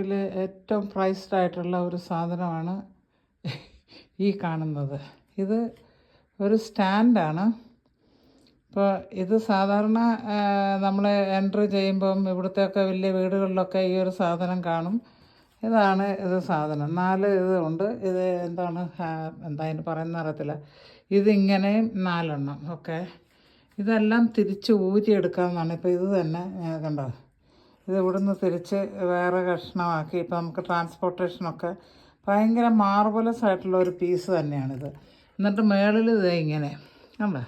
ഇതിൽ ഏറ്റവും പ്രൈസ്ഡ് ആയിട്ടുള്ള ഒരു സാധനമാണ് ഈ കാണുന്നത്. ഇത് ഒരു സ്റ്റാൻഡാണ്. ഇപ്പോൾ ഇത് സാധാരണ നമ്മൾ എൻട്രി ചെയ്യുമ്പം ഇവിടുത്തെയൊക്കെ വലിയ വീടുകളിലൊക്കെ ഈ ഒരു സാധനം കാണും. ഇതാണ് ഇത് സാധനം. 4 ഇത് ഉണ്ട്. ഇത് എന്താണ് എന്താ അതിന് പറയുന്ന അറിയത്തില്ല. ഇതിങ്ങനെയും 4 എണ്ണം. ഓക്കെ, ഇതെല്ലാം തിരിച്ച് ഊരിയെടുക്കാമെന്നാണ്. ഇപ്പോൾ ഇത് തന്നെ കണ്ടോ, ഇത് ഇവിടുന്ന് തിരിച്ച് വേറെ കഷ്ണമാക്കി. ഇപ്പോൾ നമുക്ക് ട്രാൻസ്പോർട്ടേഷനൊക്കെ ഭയങ്കര മാർവലസ് ആയിട്ടുള്ള ഒരു പീസ് തന്നെയാണിത്. എന്നിട്ട് മേളിൽ ഇത് ഇങ്ങനെ കണ്ടോ,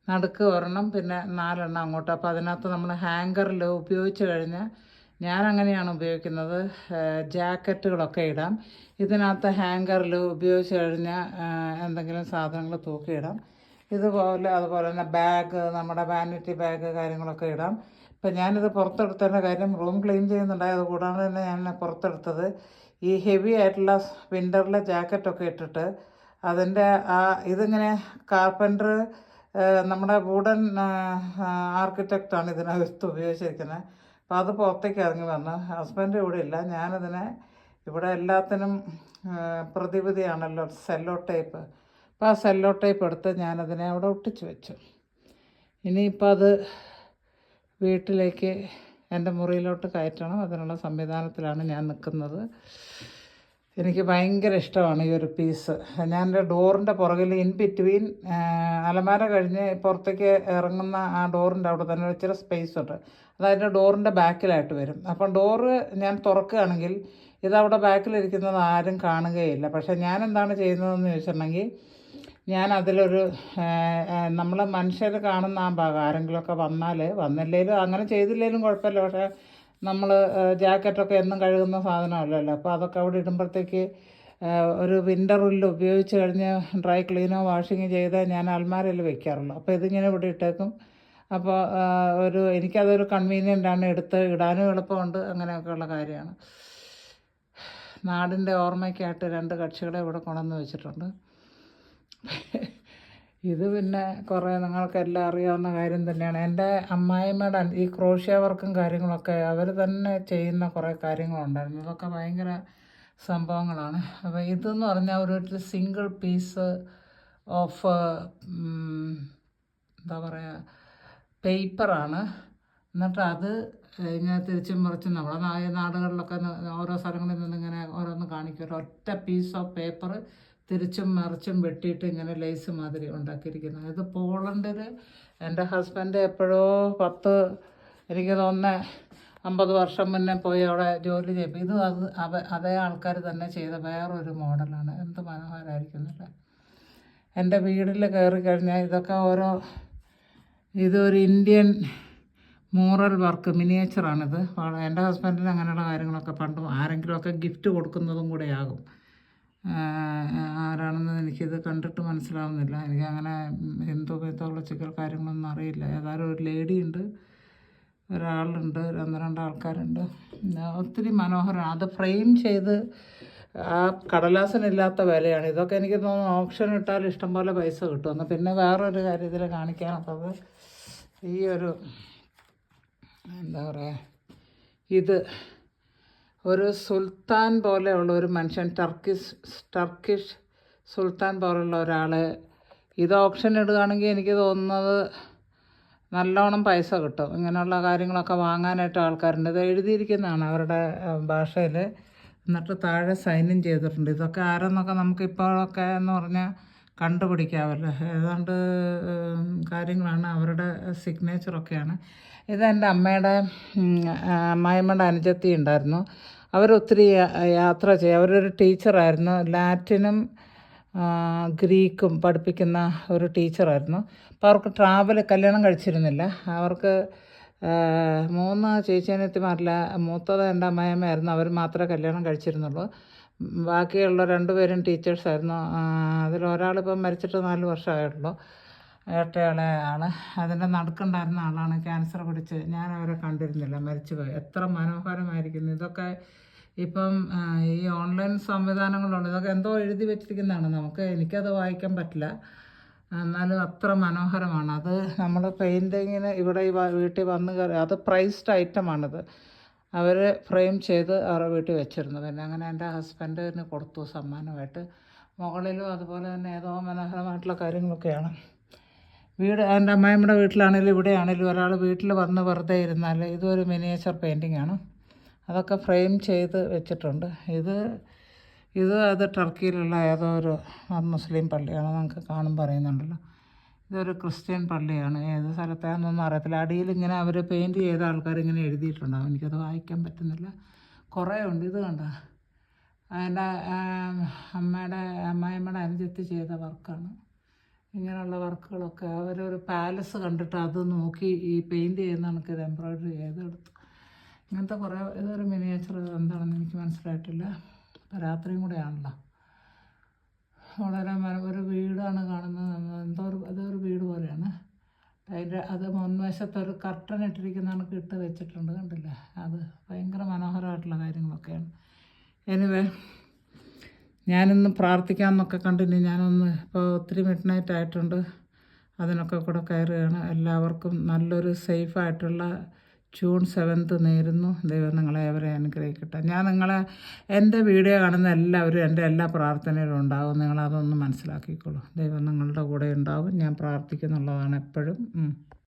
നടുക്ക് ഒരെണ്ണം, പിന്നെ 4 എണ്ണം അങ്ങോട്ട്. അപ്പോൾ അതിനകത്ത് നമ്മൾ ഹാങ്കറിൽ ഉപയോഗിച്ച് കഴിഞ്ഞാൽ, ഞാൻ അങ്ങനെയാണ് ഉപയോഗിക്കുന്നത്, ജാക്കറ്റുകളൊക്കെ ഇടാം. ഇതിനകത്ത് ഹാങ്കറിൽ ഉപയോഗിച്ച് കഴിഞ്ഞാൽ എന്തെങ്കിലും സാധനങ്ങൾ തൂക്കിയിടാം. അതുപോലെ തന്നെ ബാഗ്, നമ്മുടെ വാനിറ്റി ബാഗ് കാര്യങ്ങളൊക്കെ ഇടാം. ഇപ്പം ഞാനിത് പുറത്തെടുത്തതിൻ്റെ കാര്യം, റൂം ക്ലീൻ ചെയ്യുന്നുണ്ടായത് കൂടാതെ തന്നെ ഞാൻ പുറത്തെടുത്തത് ഈ ഹെവി ആയിട്ടുള്ള വിൻ്ററിലെ ജാക്കറ്റൊക്കെ ഇട്ടിട്ട് അതിൻ്റെ ഇതിങ്ങനെ കാർപ്പൻറ്റർ, നമ്മുടെ വുഡൻ ആർക്കിടെക്റ്റാണ് ഇതിനകത്ത് ഉപയോഗിച്ചിരിക്കുന്നത്. അപ്പോൾ അത് പുറത്തേക്ക് ഇറങ്ങി വന്നു. ഹസ്ബൻഡ് ഇവിടെ ഇല്ല. ഞാനതിനെ ഇവിടെ എല്ലാത്തിനും പ്രതിവിധിയാണല്ലോ സെല്ലോ ടേപ്പ്. അപ്പോൾ ആ സെല്ലോ ടേപ്പ് എടുത്ത് ഞാനതിനെ അവിടെ ഒട്ടിച്ച് വെച്ചു. ഇനിയിപ്പോൾ അത് വീട്ടിലേക്ക് എൻ്റെ മുറിയിലോട്ട് കയറ്റണം. അതിനുള്ള സംവിധാനത്തിലാണ് ഞാൻ നിൽക്കുന്നത്. എനിക്ക് ഭയങ്കര ഇഷ്ടമാണ് ഈ ഒരു പീസ്. ഞാൻ എൻ്റെ ഡോറിൻ്റെ പുറകിൽ ഇൻ ബിറ്റ്വീൻ അലമാര കഴിഞ്ഞ് പുറത്തേക്ക് ഇറങ്ങുന്ന ആ ഡോറിൻ്റെ അവിടെ തന്നെ ഇച്ചിരി സ്പേസ് ഉണ്ട്. അതായത് ഡോറിൻ്റെ ബാക്കിലായിട്ട് വരും. അപ്പം ഡോറ് ഞാൻ തുറക്കുകയാണെങ്കിൽ ഇതവിടെ ബാക്കിലിരിക്കുന്നത് ആരും കാണുകയില്ല. പക്ഷേ ഞാൻ എന്താണ് ചെയ്യുന്നതെന്ന് ചോദിച്ചിട്ടുണ്ടെങ്കിൽ, ഞാൻ അതിലൊരു നമ്മൾ മനുഷ്യർ കാണുന്ന ആ ഭാഗം, ആരെങ്കിലുമൊക്കെ വന്നില്ലെങ്കിലും അങ്ങനെ ചെയ്തില്ലെങ്കിലും കുഴപ്പമില്ല. പക്ഷേ നമ്മൾ ജാക്കറ്റൊക്കെ എന്നും കഴുകുന്ന സാധനമല്ലല്ലോ. അപ്പോൾ അതൊക്കെ അവിടെ ഇടുമ്പോഴത്തേക്ക് ഒരു വിൻ്ററിൽ ഉപയോഗിച്ച് കഴിഞ്ഞ് ഡ്രൈ ക്ലീനോ വാഷിങ് ചെയ്ത് ഞാൻ അൽമാരയിൽ വെക്കാറുള്ളൂ. അപ്പോൾ ഇതിങ്ങനെ ഇവിടെ ഇട്ടേക്കും. അപ്പോൾ എനിക്കതൊരു കൺവീനിയൻ്റാണ്, എടുത്ത് ഇടാനും എളുപ്പമുണ്ട്. അങ്ങനെയൊക്കെയുള്ള കാര്യമാണ്. നാടിൻ്റെ ഓർമ്മയ്ക്കായിട്ട് 2 കക്ഷികളെ ഇവിടെ കൊണ്ടുവന്ന് വെച്ചിട്ടുണ്ട്. ഇത് പിന്നെ കുറേ നിങ്ങൾക്കെല്ലാം അറിയാവുന്ന കാര്യം തന്നെയാണ്. എൻ്റെ അമ്മായിമ്മയുടെ ഈ ക്രോഷ്യ വർക്കും കാര്യങ്ങളൊക്കെ അവർ തന്നെ ചെയ്യുന്ന കുറേ കാര്യങ്ങളുണ്ടായിരുന്നു. ഇതൊക്കെ ഭയങ്കര സംഭവങ്ങളാണ്. അപ്പോൾ ഇതെന്ന് പറഞ്ഞാൽ ഒരു സിംഗിൾ പീസ് ഓഫ് എന്താ പറയുക, പേപ്പറാണ്. എന്നിട്ട് അത് ഇങ്ങനെ തിരിച്ചും മറിച്ചും നമ്മുടെ നാടുകളിലൊക്കെ ഓരോ സ്ഥലങ്ങളിൽ നിന്ന് ഇങ്ങനെ ഓരോന്ന് കാണിക്കും. ഒരൊറ്റ പീസ് ഓഫ് പേപ്പർ തിരിച്ചും മറിച്ചും വെട്ടിയിട്ട് ഇങ്ങനെ ലേസ് മാതിരി ഉണ്ടാക്കിയിരിക്കുന്നത്. ഇത് പോളണ്ടിൽ എൻ്റെ ഹസ്ബൻഡ് എപ്പോഴോ എനിക്ക് തോന്നുന്നത് 50 വർഷം മുന്നേ പോയി അവിടെ ജോലി ചെയ്യും. ഇത് അതേ ആൾക്കാർ തന്നെ ചെയ്ത വേറൊരു മോഡലാണ്. എന്ത് മനോഹരമായിരിക്കുന്നില്ല. എൻ്റെ വീട്ടിൽ കയറി കഴിഞ്ഞാൽ ഇതൊക്കെ ഇതൊരു ഇന്ത്യൻ മൂറൽ വർക്ക് മിനിയേച്ചറാണിത്. എൻ്റെ ഹസ്ബൻഡിന് അങ്ങനെയുള്ള കാര്യങ്ങളൊക്കെ പണ്ടും ആരെങ്കിലുമൊക്കെ ഗിഫ്റ്റ് കൊടുക്കുന്നതും കൂടെ ആകും. ആരാണെന്ന് എനിക്കിത് കണ്ടിട്ട് മനസ്സിലാവുന്നില്ല. എനിക്കങ്ങനെ എന്തോ മെത്തോളജിക്കൽ കാര്യങ്ങളൊന്നും അറിയില്ല. ഏതായാലും ഒരു ലേഡി ഉണ്ട്, ഒരാളുണ്ട്, 1-2 ആൾക്കാരുണ്ട്. ഒത്തിരി മനോഹരമാണ്. അത് ഫ്രെയിം ചെയ്ത് ആ കടലാസിനില്ലാത്ത വിലയാണ്. ഇതൊക്കെ എനിക്ക് തോന്നുന്നു ഓപ്ഷൻ ഇട്ടാൽ ഇഷ്ടംപോലെ പൈസ കിട്ടുമെന്ന്. പിന്നെ വേറൊരു കാര്യം ഇതിൽ കാണിക്കാനുള്ളത്, ഈ ഒരു എന്താ പറയുക, ഇത് ഒരു സുൽത്താൻ പോലെയുള്ള ഒരു മനുഷ്യൻ, ടർക്കിഷ് സുൽത്താൻ പോലുള്ള ഒരാൾ ഇത് ഓപ്ഷൻ ഇടുകയാണെങ്കിൽ എനിക്ക് തോന്നുന്നത് നല്ലോണം പൈസ കിട്ടും. ഇങ്ങനെയുള്ള കാര്യങ്ങളൊക്കെ വാങ്ങാനായിട്ട് ആൾക്കാരുണ്ട്. ഇത് എഴുതിയിരിക്കുന്നതാണ് അവരുടെ ഭാഷയിൽ. എന്നിട്ട് താഴെ സൈനും ചെയ്തിട്ടുണ്ട്. ഇതൊക്കെ ആരെന്നൊക്കെ നമുക്ക് ഇപ്പോഴൊക്കെ എന്ന് പറഞ്ഞാൽ കണ്ടുപിടിക്കാമല്ലോ. ഏതാണ്ട് കാര്യങ്ങളാണ്, അവരുടെ സിഗ്നേച്ചറൊക്കെയാണ്. ഇതെൻ്റെ അമ്മായിമ്മയുടെ അനുജത്തി ഉണ്ടായിരുന്നു. അവരൊത്തിരി യാത്ര ചെയ്യും. അവരൊരു ടീച്ചറായിരുന്നു. ലാറ്റിനും ഗ്രീക്കും പഠിപ്പിക്കുന്ന ഒരു ടീച്ചറായിരുന്നു. അപ്പോൾ അവർക്ക് കല്യാണം കഴിച്ചിരുന്നില്ല. അവർക്ക് 3 ചേച്ചിയനിയത്തിമാരില്ല, മൂത്തത് എൻ്റെ അമ്മായിയമ്മയായിരുന്നു. അവർ മാത്രമേ കല്യാണം കഴിച്ചിരുന്നുള്ളൂ. ബാക്കിയുള്ള 2 പേരും ടീച്ചേഴ്സായിരുന്നു. അതിലൊരാളിപ്പം മരിച്ചിട്ട് 4 വർഷമായിട്ടുള്ളൂ. ഏറ്റയാളെ ആൾ. അതിൻ്റെ നടുക്കുണ്ടായിരുന്ന ആളാണ് ക്യാൻസർ പിടിച്ച്. ഞാൻ അവരെ കണ്ടിരുന്നില്ല, മരിച്ചുപോയി. എത്ര മനോഹരമായിരിക്കുന്നു. ഇതൊക്കെ ഇപ്പം ഈ ഓൺലൈൻ സംവിധാനങ്ങളുണ്ട്. ഇതൊക്കെ എന്തോ എഴുതി വെച്ചിരിക്കുന്നതാണ്. എനിക്കത് വായിക്കാൻ പറ്റില്ല. എന്നാലും അത്ര മനോഹരമാണ്. അത് നമ്മൾ പെയിൻറ്റിങ്ങിന് ഇവിടെ ഈ വീട്ടിൽ വന്ന് അത് പ്രൈസ്ഡ് ഐറ്റമാണിത്. അവർ ഫ്രെയിം ചെയ്ത് അവരുടെ വീട്ടിൽ വെച്ചിരുന്നു. പിന്നെ അങ്ങനെ എൻ്റെ ഹസ്ബൻഡിന് കൊടുത്തു സമ്മാനമായിട്ട്. മുകളിലും അതുപോലെ തന്നെ ഏതോ മനോഹരമായിട്ടുള്ള കാര്യങ്ങളൊക്കെയാണ്. വീട് എൻ്റെ അമ്മായിമ്മയുടെ വീട്ടിലാണെങ്കിലും ഇവിടെയാണെങ്കിലും ഒരാൾ വീട്ടിൽ വന്ന് വെറുതെ ഇരുന്നാൽ ഇതൊരു മിനിയേച്ചർ പെയിൻറ്റിംഗ് ആണ്. അതൊക്കെ ഫ്രെയിം ചെയ്ത് വെച്ചിട്ടുണ്ട്. അത് ടർക്കിയിലുള്ള ഏതോ ഒരു മുസ്ലിം പള്ളിയാണ്. നമുക്ക് കാണുമ്പോൾ അറിയുന്നുണ്ടല്ലോ. ഇതൊരു ക്രിസ്ത്യൻ പള്ളിയാണ്. ഏത് സ്ഥലത്താണെന്നൊന്നും അറിയത്തില്ല. അടിയിൽ ഇങ്ങനെ അവർ പെയിൻറ്റ് ചെയ്ത ആൾക്കാർ ഇങ്ങനെ എഴുതിയിട്ടുണ്ടാകും. എനിക്കത് വായിക്കാൻ പറ്റുന്നില്ല. കുറേ ഉണ്ട്. ഇത് കണ്ട എൻ്റെ അമ്മായിമ്മയുടെ അനുജത്തി ചെയ്ത വർക്കാണ്. ഇങ്ങനെയുള്ള വർക്കുകളൊക്കെ അവരൊരു പാലസ് കണ്ടിട്ട് അത് നോക്കി ഈ പെയിൻറ്റ് ചെയ്യുന്ന കണക്ക് ഇത് എംബ്രോയ്ഡറി ചെയ്തെടുത്തു. ഇങ്ങനത്തെ കുറേ ഇതൊരു മിനിയേച്ചർ എന്താണെന്ന് എനിക്ക് മനസ്സിലായിട്ടില്ല. രാത്രിയും കൂടെ ആണല്ലോ. വളരെ ഒരു വീടാണ് കാണുന്നത്. അതൊരു വീട് പോലെയാണ്. അത് മുൻവശത്തൊരു കർട്ടൻ ഇട്ടിരിക്കുന്ന കണക്ക് ഇട്ട് വെച്ചിട്ടുണ്ട്. കണ്ടില്ലേ? അത് ഭയങ്കര മനോഹരമായിട്ടുള്ള കാര്യങ്ങളൊക്കെയാണ്. എനിവേ, ഞാനിന്ന് പ്രാർത്ഥിക്കാമെന്നൊക്കെ കണ്ടിനി ഞാനൊന്ന് ഇപ്പോൾ ഒത്തിരി മിഡ് നൈറ്റ് ആയിട്ടുണ്ട്. അതിനൊക്കെ കൂടെ കയറുകയാണ്. എല്ലാവർക്കും നല്ലൊരു സേഫായിട്ടുള്ള ജൂൺ 7th നേരുന്നു. ദൈവം നിങ്ങളെ അവരെ അനുഗ്രഹിക്കട്ടെ. എൻ്റെ വീഡിയോ കാണുന്ന എല്ലാവരും എൻ്റെ എല്ലാ പ്രാർത്ഥനയിലും ഉണ്ടാകും. നിങ്ങളതൊന്ന് മനസ്സിലാക്കിക്കോളൂ. ദൈവം നിങ്ങളുടെ കൂടെ ഉണ്ടാവും. ഞാൻ പ്രാർത്ഥിക്കുന്നുള്ളതാണ് എപ്പോഴും.